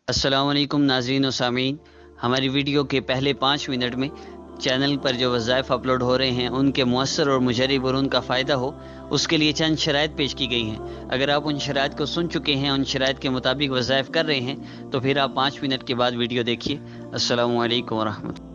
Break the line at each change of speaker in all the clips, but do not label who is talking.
السلام علیکم ناظرین و سامعین، ہماری ویڈیو کے پہلے 5 منٹ میں چینل پر جو وظائف اپلوڈ ہو رہے ہیں ان کے مؤثر اور مجرب اور ان کا فائدہ ہو، اس کے لیے چند شرائط پیش کی گئی ہیں۔ اگر آپ ان شرائط کو سن چکے ہیں، ان شرائط کے مطابق وظائف کر رہے ہیں، تو پھر آپ 5 منٹ کے بعد ویڈیو دیکھیے۔ السلام علیکم ورحمۃ اللہ۔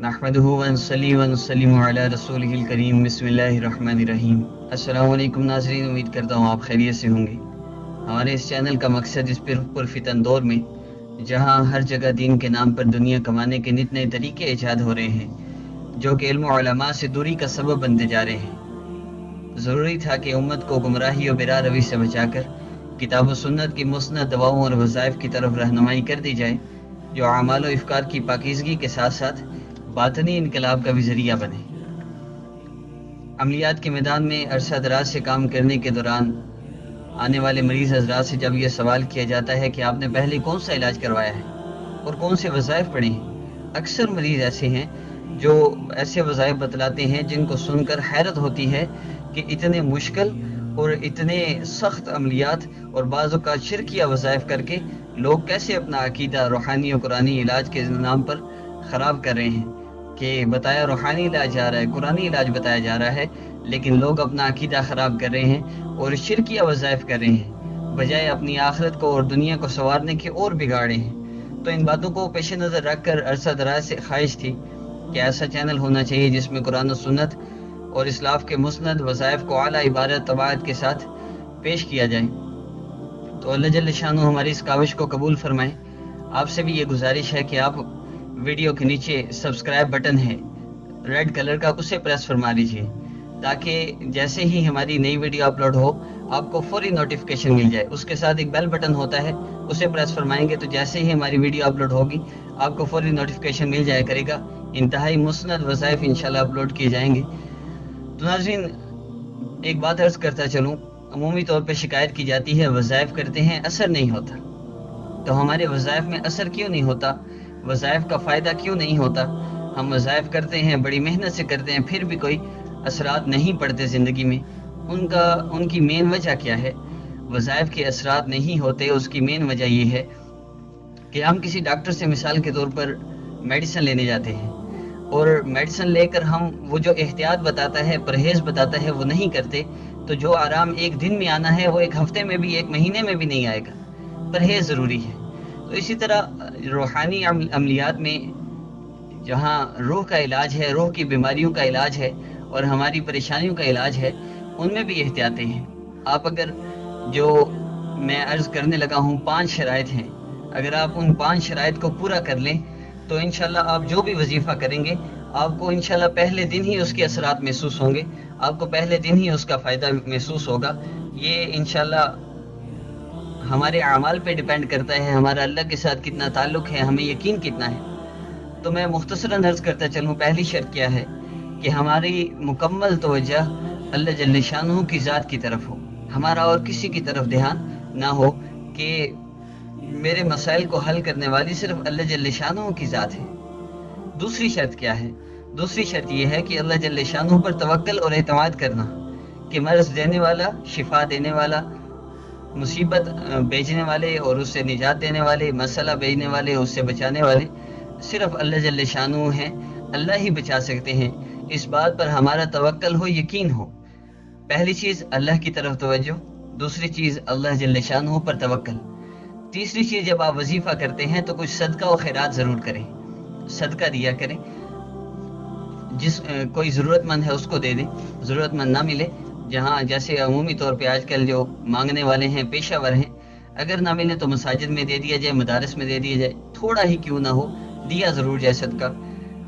نحمدہ ونصلی ونسلم علی رسولہ الکریم، بسم اللہ الرحمن الرحیم۔ السلام علیکم ناظرین، امید کرتا ہوں آپ خیریت سے ہوں گے۔ ہمارے اس چینل کا مقصد اس پرفتن دور میں، جہاں ہر جگہ دین کے نام پر دنیا کمانے کے نت نئے طریقے ایجاد ہو رہے ہیں جو کہ علم و علماء سے دوری کا سبب بنتے جا رہے ہیں، ضروری تھا کہ امت کو گمراہی و برا روی سے بچا کر کتاب و سنت کی مسند دواؤں اور وظائف کی طرف رہنمائی کر دی جائے، جو اعمال و افکار کی پاکیزگی کے ساتھ ساتھ باطنی انقلاب کا بھی ذریعہ بنے۔ عملیات کے میدان میں عرصہ دراز سے کام کرنے کے دوران آنے والے مریض حضرات سے جب یہ سوال کیا جاتا ہے کہ آپ نے پہلے کون سا علاج کروایا ہے اور کون سے وظائف پڑھے ہیں، اکثر مریض ایسے ہیں جو ایسے وظائف بتلاتے ہیں جن کو سن کر حیرت ہوتی ہے کہ اتنے مشکل اور اتنے سخت عملیات اور بعض اوقات شرکیہ وظائف کر کے لوگ کیسے اپنا عقیدہ روحانی و قرآنی علاج کے نام پر خراب کر رہے ہیں، کہ بتایا روحانی علاج جا رہا ہے، قرآنی علاج بتایا جا رہا ہے، لیکن لوگ اپنا عقیدہ خراب کر رہے ہیں اور شرکیہ وظائف کر رہے ہیں، بجائے اپنی آخرت کو اور دنیا کو سنوارنے کے اور بگاڑے ہیں۔ تو ان باتوں کو پیش نظر رکھ کر عرصہ دراز سے خواہش تھی کہ ایسا چینل ہونا چاہیے جس میں قرآن و سنت اور اسلاف کے مسند وظائف کو اعلیٰ عبارت طباعت کے ساتھ پیش کیا جائے۔ تو اللہ جل شانہ ہماری اس کاوش کو قبول فرمائے۔ آپ سے بھی یہ گزارش ہے کہ آپ ویڈیو کے نیچے سبسکرائب بٹن ہے ریڈ کلر کا، اسے پریس فرما لیجئے تاکہ جیسے ہی ہماری نئی ویڈیو اپلوڈ ہو آپ کو فوری نوٹیفیکیشن مل جائے۔ اس کے ساتھ ایک بیل بٹن ہوتا ہے، اسے پریس فرمائیں گے تو جیسے ہی ہماری ویڈیو اپلوڈ ہوگی آپ کو فوری نوٹیفیکیشن مل جائے کرے گا۔ انتہائی مسند وظائف انشاءاللہ اپلوڈ کیے جائیں گے۔ تو ناظرین، ایک بات عرض کرتا چلوں، عمومی طور پہ شکایت کی جاتی ہے وظائف کرتے ہیں اثر نہیں ہوتا، تو ہمارے وظائف میں اثر کیوں نہیں ہوتا؟ وظائف کا فائدہ کیوں نہیں ہوتا؟ ہم وظائف کرتے ہیں، بڑی محنت سے کرتے ہیں، پھر بھی کوئی اثرات نہیں پڑتے زندگی میں۔ ان کی مین وجہ کیا ہے؟ وظائف کے اثرات نہیں ہوتے، اس کی مین وجہ یہ ہے کہ ہم کسی ڈاکٹر سے مثال کے طور پر میڈیسن لینے جاتے ہیں اور میڈیسن لے کر ہم وہ جو احتیاط بتاتا ہے، پرہیز بتاتا ہے، وہ نہیں کرتے، تو جو آرام ایک دن میں آنا ہے وہ ایک ہفتے میں بھی، ایک مہینے میں بھی نہیں آئے گا۔ پرہیز ضروری ہے۔ تو اسی طرح روحانی عملیات میں جہاں روح کا علاج ہے، روح کی بیماریوں کا علاج ہے اور ہماری پریشانیوں کا علاج ہے، ان میں بھی احتیاطیں ہیں۔ آپ اگر جو میں عرض کرنے لگا ہوں 5 شرائط ہیں، اگر آپ ان 5 شرائط کو پورا کر لیں تو انشاءاللہ آپ جو بھی وظیفہ کریں گے آپ کو انشاءاللہ پہلے دن ہی اس کے اثرات محسوس ہوں گے، آپ کو پہلے دن ہی اس کا فائدہ محسوس ہوگا۔ یہ انشاءاللہ ہمارے اعمال پہ ڈیپینڈ کرتا ہے، ہمارا اللہ کے ساتھ کتنا تعلق ہے، ہمیں یقین کتنا ہے۔ تو میں مختصراً عرض کرتا چلوں، پہلی شرط کیا ہے کہ ہماری مکمل توجہ اللہ جل شانہ کی ذات کی طرف ہو، ہمارا اور کسی کی طرف دھیان نہ ہو کہ میرے مسائل کو حل کرنے والی صرف اللہ جل شانہ کی ذات ہے۔ دوسری شرط کیا ہے؟ دوسری شرط یہ ہے کہ اللہ جل شانہ پر توکل اور اعتماد کرنا، کہ مرض دینے والا، شفا دینے والا، مصیبت بھیجنے والے اور اس سے نجات دینے والے، مسئلہ بھیجنے والے، اس سے بچانے والے صرف اللہ جل شانہ ہیں، اللہ ہی بچا سکتے ہیں۔ اس بات پر ہمارا توکل ہو، یقین ہو۔ پہلی چیز اللہ کی طرف توجہ، دوسری چیز اللہ جل شانہ پر توکل، تیسری چیز جب آپ وظیفہ کرتے ہیں تو کچھ صدقہ و خیرات ضرور کریں، صدقہ دیا کریں، کوئی ضرورت مند ہے اس کو دے دیں، ضرورت مند نہ ملے، جہاں جیسے عمومی طور پہ آج کل جو مانگنے والے ہیں پیشہ ور ہیں، اگر نہ ملے تو مساجد میں دے دیا جائے، مدارس میں دے دیا جائے، تھوڑا ہی کیوں نہ ہو دیا ضرور جائے صدقہ۔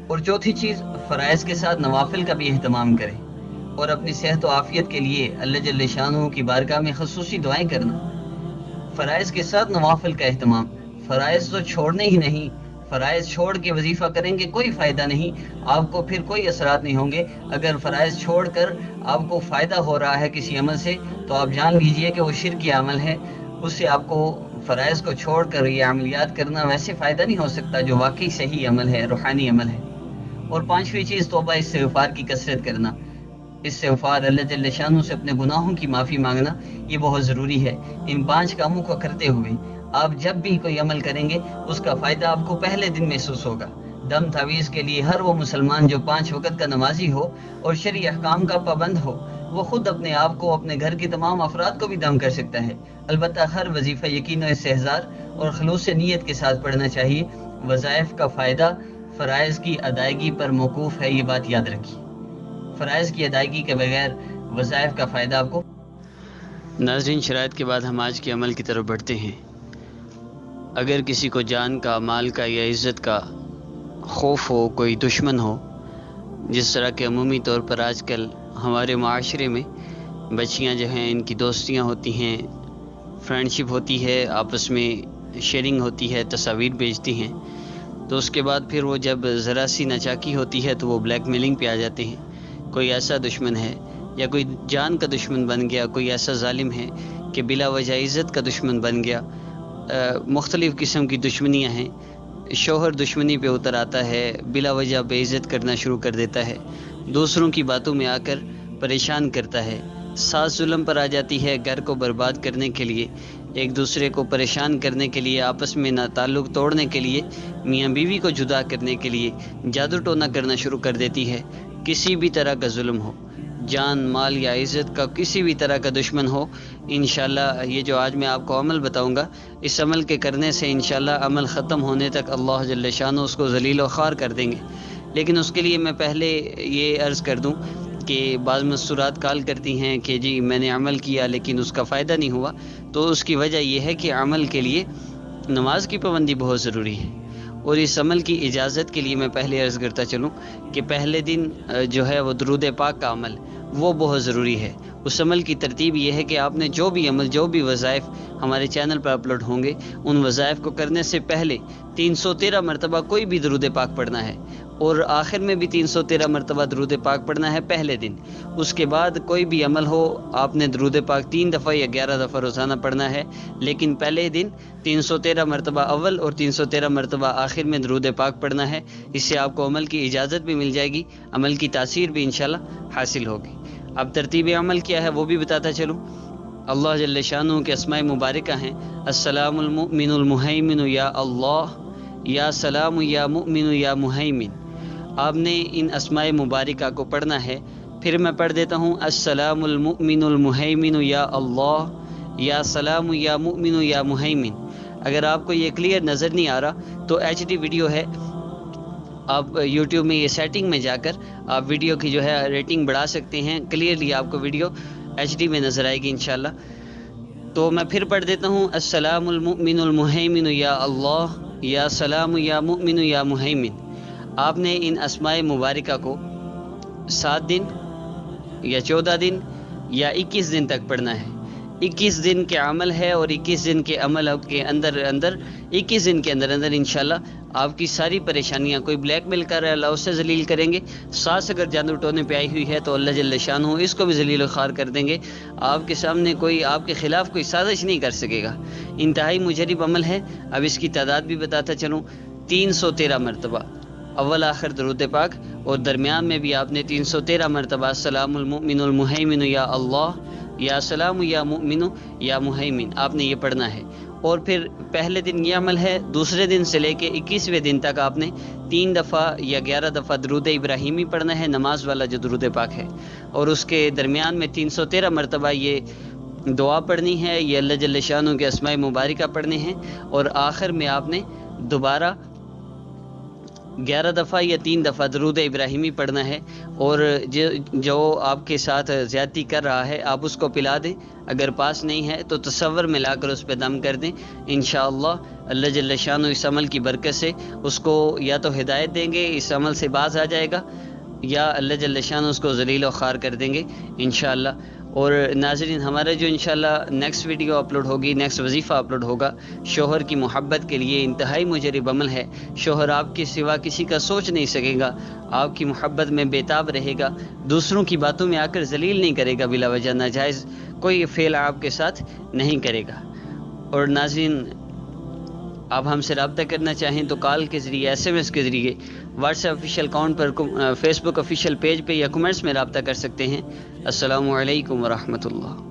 اور چوتھی چیز، فرائض کے ساتھ نوافل کا بھی اہتمام کریں اور اپنی صحت و عافیت کے لیے اللہ جل شانہ کی بارگاہ میں خصوصی دعائیں کرنا۔ فرائض کے ساتھ نوافل کا اہتمام، فرائض تو چھوڑنے ہی نہیں، فرائض چھوڑ کے وظیفہ کریں گے کوئی فائدہ نہیں، آپ کو پھر کوئی اثرات نہیں ہوں گے۔ اگر فرائض چھوڑ کر آپ کو فائدہ ہو رہا ہے کسی عمل سے تو آپ جان لیجئے کہ وہ شرکی عمل ہے، اس سے آپ کو فرائض کو چھوڑ کر یہ عملیات کرنا ویسے فائدہ نہیں ہو سکتا جو واقعی صحیح عمل ہے، روحانی عمل ہے۔ اور پانچویں چیز، توبہ استغفار کی کثرت کرنا۔ استغفار، اللہ جل شانہ سے اپنے گناہوں کی معافی مانگنا، یہ بہت ضروری ہے۔ ان 5 کاموں کو کرتے ہوئے آپ جب بھی کوئی عمل کریں گے اس کا فائدہ آپ کو پہلے دن محسوس ہوگا۔ دم تعویذ کے لیے ہر وہ مسلمان جو 5 وقت کا نمازی ہو اور شرعی احکام کا پابند ہو، وہ خود اپنے آپ کو، اپنے گھر کے تمام افراد کو بھی دم کر سکتا ہے۔ البتہ ہر وظیفہ یقین و استحضار اور خلوص نیت کے ساتھ پڑھنا چاہیے۔ وظائف کا فائدہ فرائض کی ادائیگی پر موقوف ہے، یہ بات یاد رکھیے۔ فرائض کی ادائیگی کے بغیر وظائف کا فائدہ آپ کو۔
ناظرین، شرائط کے بعد ہم آج کے عمل کی طرف بڑھتے ہیں۔ اگر کسی کو جان کا، مال کا یا عزت کا خوف ہو، کوئی دشمن ہو، جس طرح کہ عمومی طور پر آج کل ہمارے معاشرے میں بچیاں جو ہیں ان کی دوستیاں ہوتی ہیں، فرینڈشپ ہوتی ہے، آپس میں شیئرنگ ہوتی ہے، تصاویر بھیجتی ہیں، تو اس کے بعد پھر وہ جب ذرا سی ناچاکی ہوتی ہے تو وہ بلیک میلنگ پہ آ جاتے ہیں۔ کوئی ایسا دشمن ہے یا کوئی جان کا دشمن بن گیا، کوئی ایسا ظالم ہے کہ بلا وجہ عزت کا دشمن بن گیا۔ مختلف قسم کی دشمنیاں ہیں۔ شوہر دشمنی پہ اتر آتا ہے، بلا وجہ بے عزت کرنا شروع کر دیتا ہے، دوسروں کی باتوں میں آ کر پریشان کرتا ہے، ساس ظلم پر آ جاتی ہے، گھر کو برباد کرنے کے لیے، ایک دوسرے کو پریشان کرنے کے لیے، آپس میں تعلق توڑنے کے لیے، میاں بیوی کو جدا کرنے کے لیے جادو ٹونا کرنا شروع کر دیتی ہے۔ کسی بھی طرح کا ظلم ہو، جان، مال یا عزت کا کسی بھی طرح کا دشمن ہو، انشاءاللہ یہ جو آج میں آپ کو عمل بتاؤں گا، اس عمل کے کرنے سے انشاءاللہ عمل ختم ہونے تک اللہ جل شانہ اس کو ذلیل و خوار کر دیں گے۔ لیکن اس کے لیے میں پہلے یہ عرض کر دوں کہ بعض مستورات کال کرتی ہیں کہ جی میں نے عمل کیا لیکن اس کا فائدہ نہیں ہوا، تو اس کی وجہ یہ ہے کہ عمل کے لیے نماز کی پابندی بہت ضروری ہے، اور اس عمل کی اجازت کے لیے میں پہلے عرض کرتا چلوں کہ پہلے دن جو ہے وہ درود پاک کا عمل وہ بہت ضروری ہے۔ اس عمل کی ترتیب یہ ہے کہ آپ نے جو بھی عمل، جو بھی وظائف ہمارے چینل پر اپلوڈ ہوں گے، ان وظائف کو کرنے سے پہلے 313 مرتبہ کوئی بھی درود پاک پڑھنا ہے، اور آخر میں بھی 313 مرتبہ درود پاک پڑھنا ہے پہلے دن۔ اس کے بعد کوئی بھی عمل ہو، آپ نے درود پاک 3 دفعہ یا 11 دفعہ روزانہ پڑھنا ہے، لیکن پہلے دن 313 مرتبہ اول اور 313 مرتبہ آخر میں درود پاک پڑھنا ہے۔ اس سے آپ کو عمل کی اجازت بھی مل جائے گی، عمل کی تاثیر بھی انشاءاللہ حاصل ہوگی۔ اب ترتیب عمل کیا ہے وہ بھی بتاتا چلوں۔ اللہ جل شانہ کے اسماء مبارکہ ہیں السلام المؤمن المہیمن یا اللہ، یا سلام یا مؤمن یا مہیمن۔ آپ نے ان اسماء مبارکہ کو پڑھنا ہے۔ پھر میں پڑھ دیتا ہوں السلام المؤمن المہیمن یا اللہ، یا سلام یا مؤمن یا مہیمن۔ اگر آپ کو یہ کلیئر نظر نہیں آ رہا تو ایچ ڈی ویڈیو ہے، آپ یوٹیوب میں یہ سیٹنگ میں جا کر آپ ویڈیو کی جو ہے ریٹنگ بڑھا سکتے ہیں، کلیئرلی آپ کو ویڈیو ایچ ڈی میں نظر آئے گی انشاءاللہ۔ تو میں پھر پڑھ دیتا ہوں السلام المؤمن المہیمن یا اللہ، یا سلام یا مؤمن یا مہیمن۔ آپ نے ان اسماء مبارکہ کو 7 دن یا 14 دن یا 21 دن تک پڑھنا ہے۔ 21 دن کے عمل ہے، اور 21 دن کے عمل کے اندر 21 دن کے اندر انشاءاللہ آپ کی ساری پریشانیاں، کوئی بلیک میل کر رہا ہے اللہ اس سے ذلیل کریں گے، ساس اگر جادو ٹونے پہ آئی ہوئی ہے تو اللہ جل شانہ اس کو بھی ذلیل و خوار کر دیں گے۔ آپ کے سامنے کوئی آپ کے خلاف کوئی سازش نہیں کر سکے گا۔ انتہائی مجرب عمل ہے۔ اب اس کی تعداد بھی بتاتا چلوں، 313 مرتبہ اول آخر درود پاک، اور درمیان میں بھی آپ نے 313 مرتبہ السلام المؤمن المہیمن یا اللہ، یا سلام یا مؤمن یا مہیمن آپ نے یہ پڑھنا ہے۔ اور پھر پہلے دن یہ عمل ہے، دوسرے دن سے لے کے 21ویں دن تک آپ نے 3 دفعہ یا 11 دفعہ درود ابراہیمی پڑھنا ہے، نماز والا جو درود پاک ہے، اور اس کے درمیان میں 313 مرتبہ یہ دعا پڑھنی ہے، یہ اللہ جل شانہ کے اسماء مبارکہ پڑھنے ہیں، اور آخر میں آپ نے دوبارہ 11 دفعہ یا 3 دفعہ درود ابراہیمی پڑھنا ہے۔ اور جو آپ کے ساتھ زیادتی کر رہا ہے آپ اس کو پلا دیں، اگر پاس نہیں ہے تو تصور میں لا کر اس پہ دم کر دیں، انشاءاللہ اللہ جل شانہ اس عمل کی برکت سے اس کو یا تو ہدایت دیں گے، اس عمل سے باز آ جائے گا، یا اللہ جل شانہ اس کو ذلیل و خوار کر دیں گے انشاءاللہ۔ اور ناظرین، ہمارا جو انشاءاللہ نیکسٹ ویڈیو اپلوڈ ہوگی، نیکسٹ وظیفہ اپلوڈ ہوگا، شوہر کی محبت کے لیے انتہائی مجرب عمل ہے۔ شوہر آپ کے سوا کسی کا سوچ نہیں سکے گا، آپ کی محبت میں بےتاب رہے گا، دوسروں کی باتوں میں آ کر ذلیل نہیں کرے گا، بلا وجہ ناجائز کوئی فعل آپ کے ساتھ نہیں کرے گا۔ اور ناظرین، آپ ہم سے رابطہ کرنا چاہیں تو کال کے ذریعے، ایس ایم ایس کے ذریعے واٹس ایپ آفیشیل اکاؤنٹ پر، فیس بک آفیشیل پیج پہ یا کمنٹس میں رابطہ کر سکتے ہیں۔ السلام علیکم ورحمۃ اللہ۔